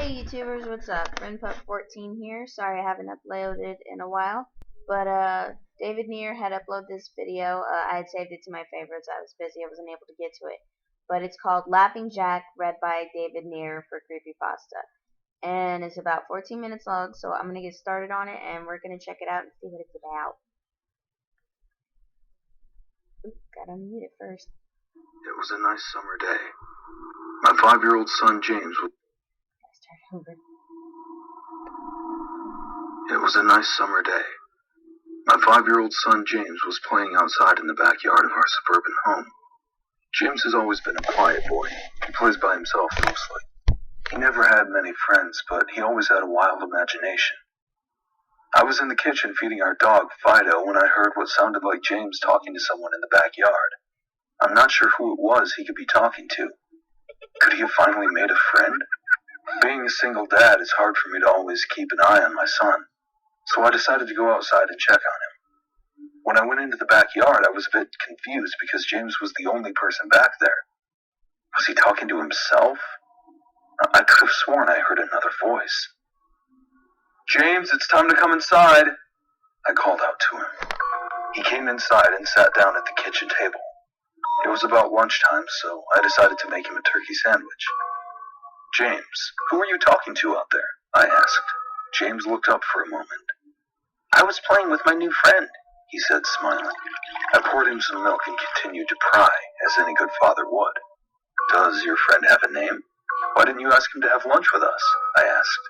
Hey YouTubers, what's up? FriendPup14 here. Sorry I haven't uploaded in a while, but David Neer had uploaded this video. I had saved it to my favorites. I was busy, I wasn't able to get to it. But it's called Laughing Jack, read by David Neer for Creepypasta. And it's about 14 minutes long, so I'm gonna get started on it and we're gonna check it out and see what it's about. Oop, gotta unmute it first. It was a nice summer day. My 5-year-old son James was... Start over. It was a nice summer day. My 5-year-old son James was playing outside in the backyard of our suburban home. James has always been a quiet boy. He plays by himself mostly. He never had many friends, but he always had a wild imagination. I was in the kitchen feeding our dog, Fido, when I heard what sounded like James talking to someone in the backyard. I'm not sure who it was he could be talking to. Could he have finally made a friend? Being a single dad, it's hard for me to always keep an eye on my son, so I decided to go outside and check on him. When I went into the backyard, I was a bit confused because James was the only person back there. Was he talking to himself? I could have sworn I heard another voice. "James, it's time to come inside," I called out to him. He came inside and sat down at the kitchen table. It was about lunchtime, so I decided to make him a turkey sandwich. "James, who are you talking to out there?" I asked. James looked up for a moment. "I was playing with my new friend," he said, smiling. I poured him some milk and continued to pry, as any good father would. "Does your friend have a name? Why didn't you ask him to have lunch with us?" I asked.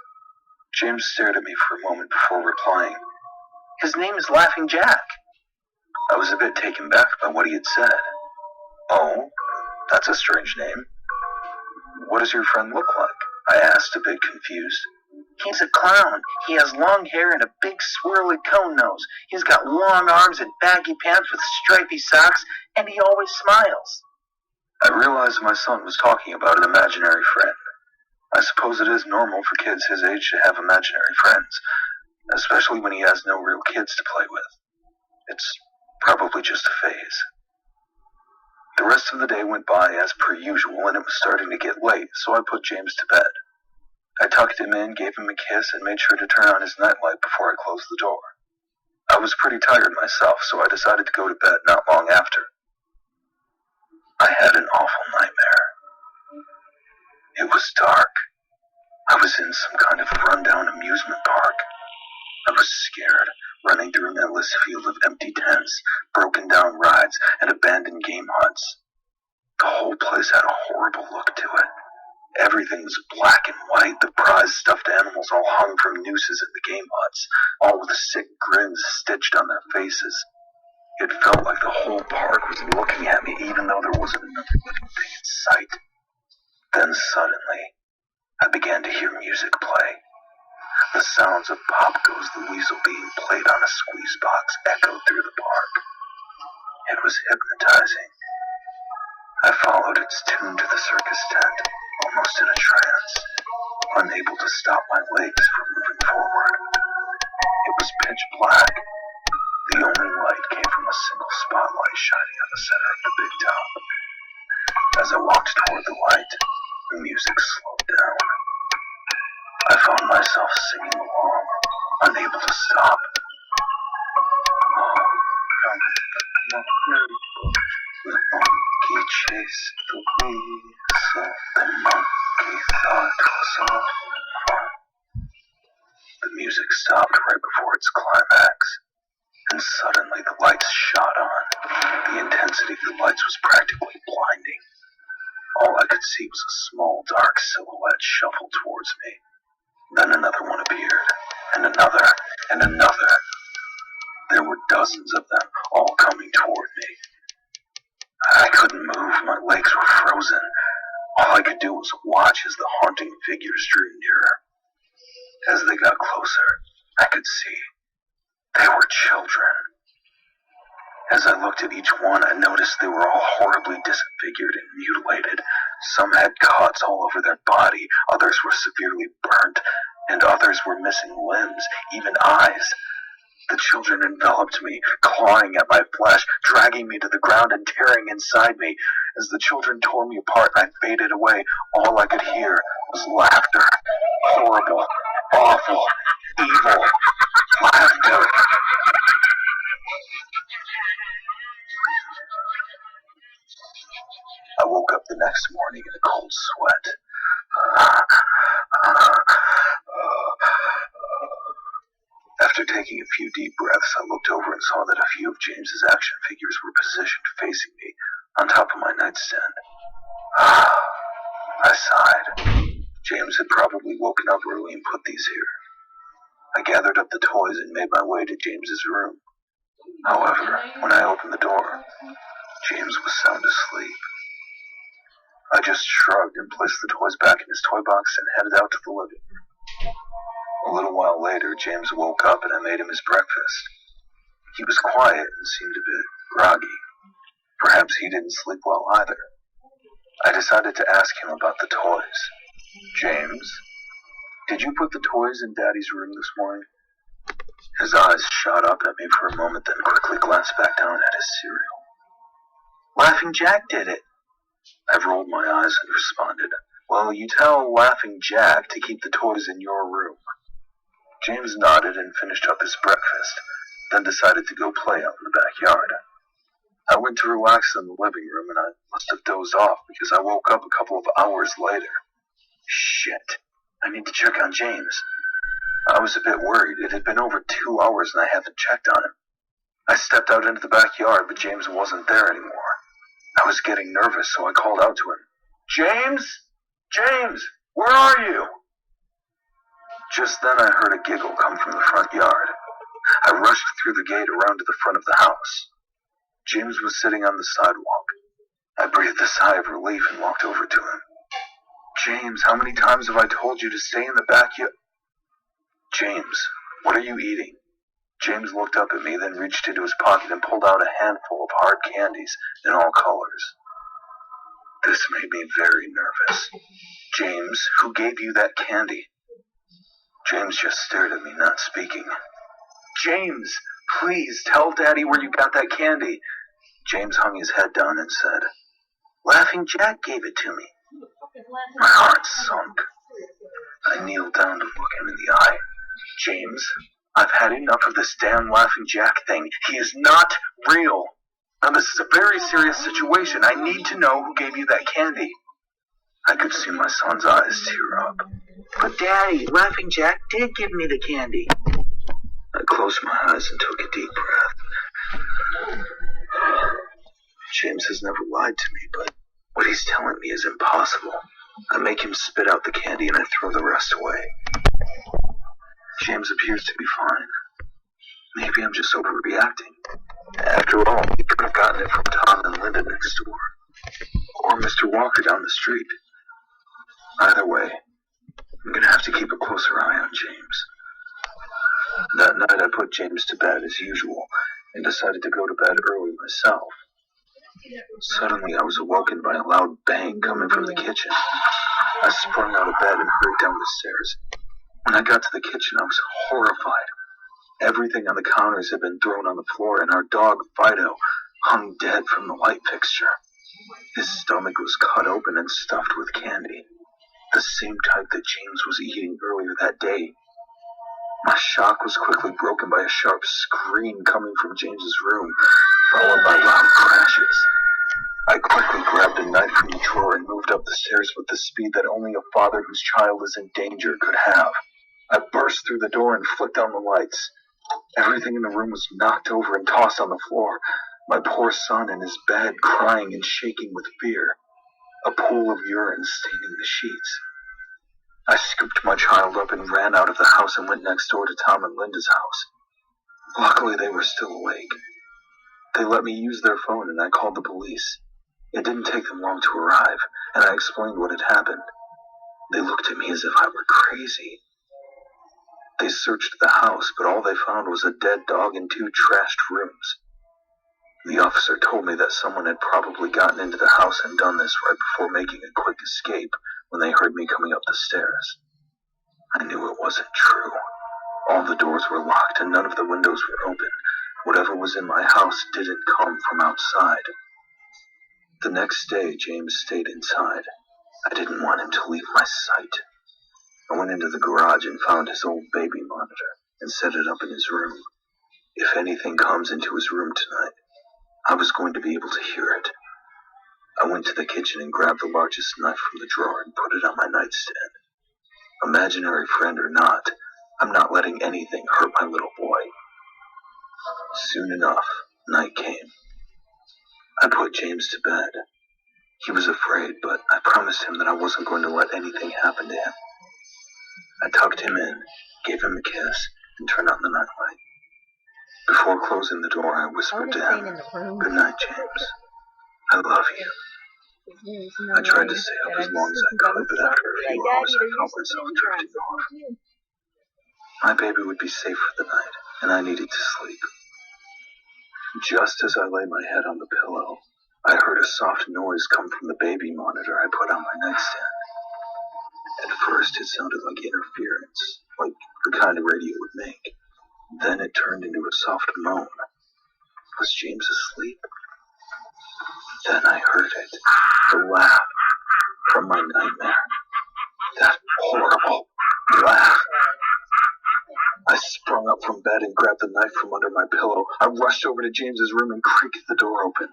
James stared at me for a moment before replying, "His name is Laughing Jack." I was a bit taken back by what he had said. "Oh, that's a strange name. What does your friend look like?" I asked, a bit confused. "He's a clown. He has long hair and a big swirly cone nose. He's got long arms and baggy pants with stripy socks, and he always smiles." I realized my son was talking about an imaginary friend. I suppose it is normal for kids his age to have imaginary friends, especially when he has no real kids to play with. It's probably just a phase. The rest of the day went by as per usual, and it was starting to get late, so I put James to bed. I tucked him in, gave him a kiss, and made sure to turn on his nightlight before I closed the door. I was pretty tired myself, so I decided to go to bed not long after. I had an awful nightmare. It was dark. I was in some kind of rundown amusement park. I was scared, running through an endless field of empty tents, broken down rides, and abandoned game huts. The whole place had a horrible look to it. Everything was black and white, the prized stuffed animals all hung from nooses in the game huts, all with sick grins stitched on their faces. It felt like the whole park was looking at me, even though there wasn't another living thing in sight. Then suddenly, I began to hear music play. The sounds of Pop Goes the Weasel being played on a squeeze box echoed through the park. It was hypnotizing. I followed its tune to the circus tent, almost in a trance, unable to stop my legs from moving forward. It was pitch black. The only light came from a single spotlight shining on the center of the big top. As I walked toward the light, the music slowed down. I found myself singing along, unable to stop. The monkey chased the weasel. The monkey thought it was all fun. The music stopped right before its climax, and suddenly the lights shot on. The intensity of the lights was practically blinding. All I could see was a small, dark silhouette shuffle towards me. Then another one appeared, and another, and another. There were dozens of them, all coming toward me. I couldn't move, my legs were frozen. All I could do was watch as the haunting figures drew nearer. As they got closer, I could see they were children. As I looked at each one, I noticed they were all horribly disfigured and mutilated. Some had cuts all over their body, others were severely burnt, and others were missing limbs, even eyes. The children enveloped me, clawing at my flesh, dragging me to the ground and tearing inside me. As the children tore me apart and I faded away, all I could hear was laughter. horrible, awful, evil laughter. I woke up the next morning in a cold sweat. After taking a few deep breaths, I looked over and saw that a few of James's action figures were positioned facing me on top of my nightstand. I sighed. James had probably woken up early and put these here. I gathered up the toys and made my way to James's room. However, when I opened the door, James was sound asleep. I just shrugged and placed the toys back in his toy box and headed out to the living room. A little while later, James woke up and I made him his breakfast. He was quiet and seemed a bit groggy. Perhaps he didn't sleep well either. I decided to ask him about the toys. James, did you put the toys in Daddy's room this morning? His eyes shot up at me for a moment, then quickly glanced back down at his cereal. Laughing Jack did it. I rolled my eyes and responded, well, you tell Laughing Jack to keep the toys in your room. James nodded and finished up his breakfast, then decided to go play out in the backyard. I went to relax in the living room and I must have dozed off because I woke up a couple of hours later. Shit, I need to check on James. I was a bit worried. It had been over 2 hours and I haven't checked on him. I stepped out into the backyard, but James wasn't there anymore. I was getting nervous, so I called out to him. James? James, where are you? Just then I heard a giggle come from the front yard. I rushed through the gate around to the front of the house. James was sitting on the sidewalk. I breathed a sigh of relief and walked over to him. James, how many times have I told you to stay in the backyard? James, what are you eating? James looked up at me, then reached into his pocket and pulled out a handful of hard candies in all colors. This made me very nervous. James, who gave you that candy? James just stared at me, not speaking. James, please tell Daddy where you got that candy. James hung his head down and said, Laughing Jack gave it to me. My heart sunk. I kneeled down to look him in the eye. James, I've had enough of this damn Laughing Jack thing. He is not real. Now this is a very serious situation. I need to know who gave you that candy. I could see my son's eyes tear up. But Daddy, Laughing Jack did give me the candy. I closed my eyes and took a deep breath. James has never lied to me, but what he's telling me is impossible. I make him spit out the candy and I throw the rest away. James appears to be fine. Maybe I'm just overreacting. After all, he could have gotten it from Tom and Linda next door. Or Mr. Walker down the street. Either way, I'm gonna have to keep a closer eye on James. That night I put James to bed as usual and decided to go to bed early myself. Suddenly I was awoken by a loud bang coming from the kitchen. I sprung out of bed and hurried down the stairs. When I got to the kitchen, I was horrified. Everything on the counters had been thrown on the floor, and our dog, Fido, hung dead from the light fixture. His stomach was cut open and stuffed with candy, the same type that James was eating earlier that day. My shock was quickly broken by a sharp scream coming from James's room, followed by loud crashes. I quickly grabbed a knife from the drawer and moved up the stairs with the speed that only a father whose child is in danger could have. I burst through the door and flicked on the lights. Everything in the room was knocked over and tossed on the floor. My poor son in his bed, crying and shaking with fear. A pool of urine staining the sheets. I scooped my child up and ran out of the house and went next door to Tom and Linda's house. Luckily, they were still awake. They let me use their phone and I called the police. It didn't take them long to arrive, and I explained what had happened. They looked at me as if I were crazy. They searched the house, but all they found was a dead dog and 2 trashed rooms. The officer told me that someone had probably gotten into the house and done this right before making a quick escape when they heard me coming up the stairs. I knew it wasn't true. All the doors were locked and none of the windows were open. Whatever was in my house didn't come from outside. The next day, James stayed inside. I didn't want him to leave my sight. I went into the garage and found his old baby monitor and set it up in his room. If anything comes into his room tonight, I was going to be able to hear it. I went to the kitchen and grabbed the largest knife from the drawer and put it on my nightstand. Imaginary friend or not, I'm not letting anything hurt my little boy. Soon enough, night came. I put James to bed. He was afraid, but I promised him that I wasn't going to let anything happen to him. I tucked him in, gave him a kiss, and turned on the nightlight. Before closing the door, I whispered to him, "Good night, James. I love you." I tried to stay up as long as I could, but after a few hours, I felt myself drifting off. My baby would be safe for the night, and I needed to sleep. Just as I lay my head on the pillow, I heard a soft noise come from the baby monitor I put on my nightstand. At first, it sounded like interference, like the kind a radio would make. Then it turned into a soft moan. Was James asleep? Then I heard it, the laugh from my nightmare. That horrible laugh. I sprung up from bed and grabbed the knife from under my pillow. I rushed over to James's room and creaked the door open.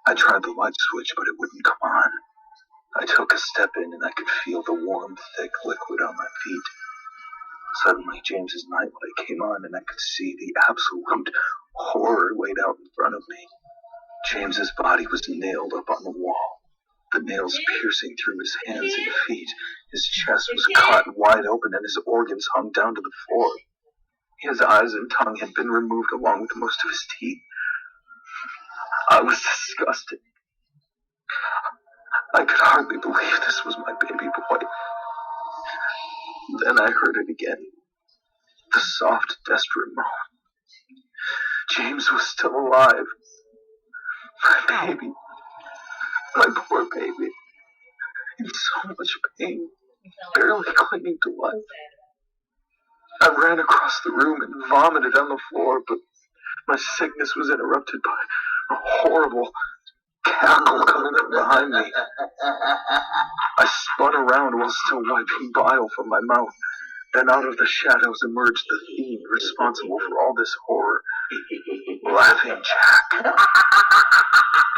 I tried the light switch, but it wouldn't come on. I took a step in and I could feel the warm, thick liquid on my feet. Suddenly, James's nightlight came on and I could see the absolute horror laid out in front of me. James's body was nailed up on the wall, the nails piercing through his hands and feet. His chest was cut wide open and his organs hung down to the floor. His eyes and tongue had been removed along with most of his teeth. I was disgusted. I could hardly believe this was my baby boy. Then I heard it again. The soft, desperate moan. James was still alive. My baby. My poor baby. In so much pain, barely clinging to life. I ran across the room and vomited on the floor, but my sickness was interrupted by a horrible cackle coming from behind me. I spun around while still wiping bile from my mouth. Then out of the shadows emerged the fiend responsible for all this horror. Laughing Jack.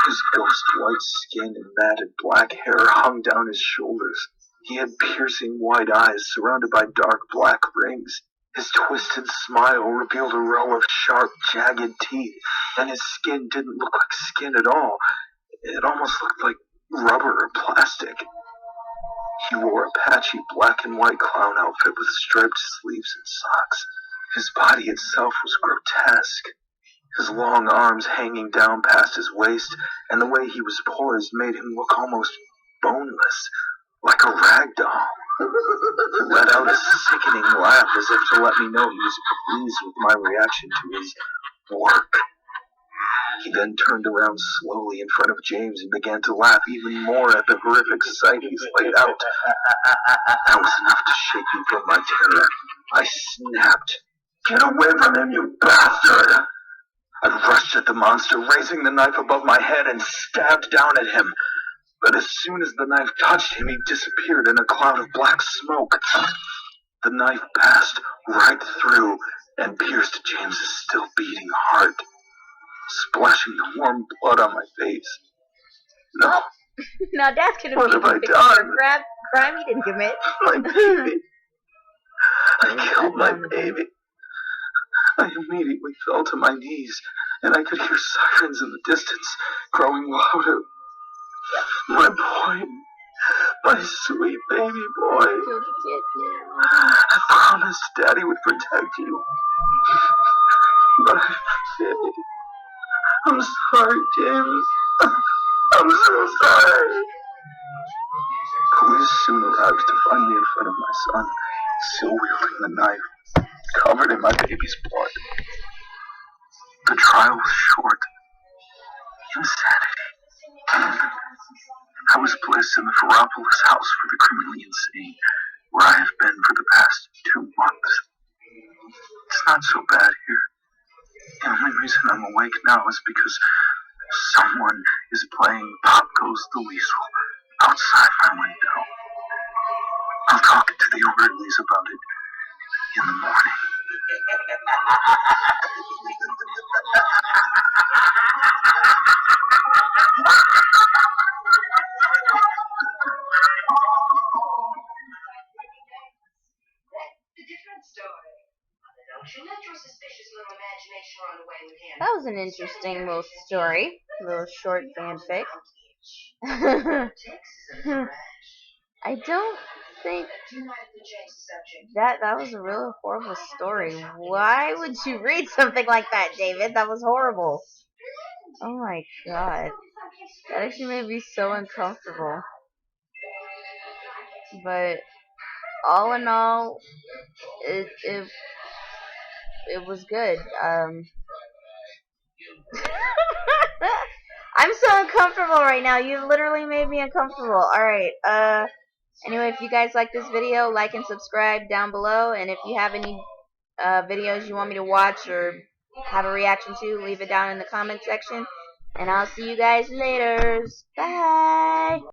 His ghost-white skin and matted black hair hung down his shoulders. He had piercing white eyes surrounded by dark black rings. His twisted smile revealed a row of sharp, jagged teeth, and his skin didn't look like skin at all. It almost looked like rubber or plastic. He wore a patchy black and white clown outfit with striped sleeves and socks. His body itself was grotesque. His long arms hanging down past his waist, and the way he was poised made him look almost boneless, like a rag doll. He let out a sickening laugh as if to let me know he was pleased with my reaction to his work. He then turned around slowly in front of James and began to laugh even more at the horrific sight he's laid out. That was enough to shake me from my terror. I snapped, "Get away from him, you bastard!" I rushed at the monster, raising the knife above my head and stabbed down at him. But as soon as the knife touched him, he disappeared in a cloud of black smoke. The knife passed right through and pierced James's still beating heart, splashing the warm blood on my face. No. Now Dad's gonna What be have I convicted done? for a crime he didn't commit. My baby. I killed my baby. I immediately fell to my knees, and I could hear sirens in the distance, growing louder. My boy, my sweet baby boy. Killed the kid now. I promised Daddy would protect you. But I failed. I'm sorry, James. I'm so sorry. Police soon arrived to find me in front of my son, still wielding the knife, covered in my baby's blood. The trial was short. Insanity. I was placed in the Ferropolis house for the criminally insane, where I have been for the past 2 months. It's not so bad here. The only reason I'm awake now is because someone is playing Pop Goes the Weasel outside my window. I'll talk to the feel Wrigley's about it in the morning. That was an interesting little story, little short fanfic. I don't think that was a really horrible story. Why would you read something like that, David? That was horrible. Oh my god. That actually made me so uncomfortable. But all in all, it was good. I'm so uncomfortable right now. You literally made me uncomfortable. Alright, anyway, if you guys like this video, like and subscribe down below. And if you have any videos you want me to watch or have a reaction to, leave it down in the comment section. And I'll see you guys later. Bye!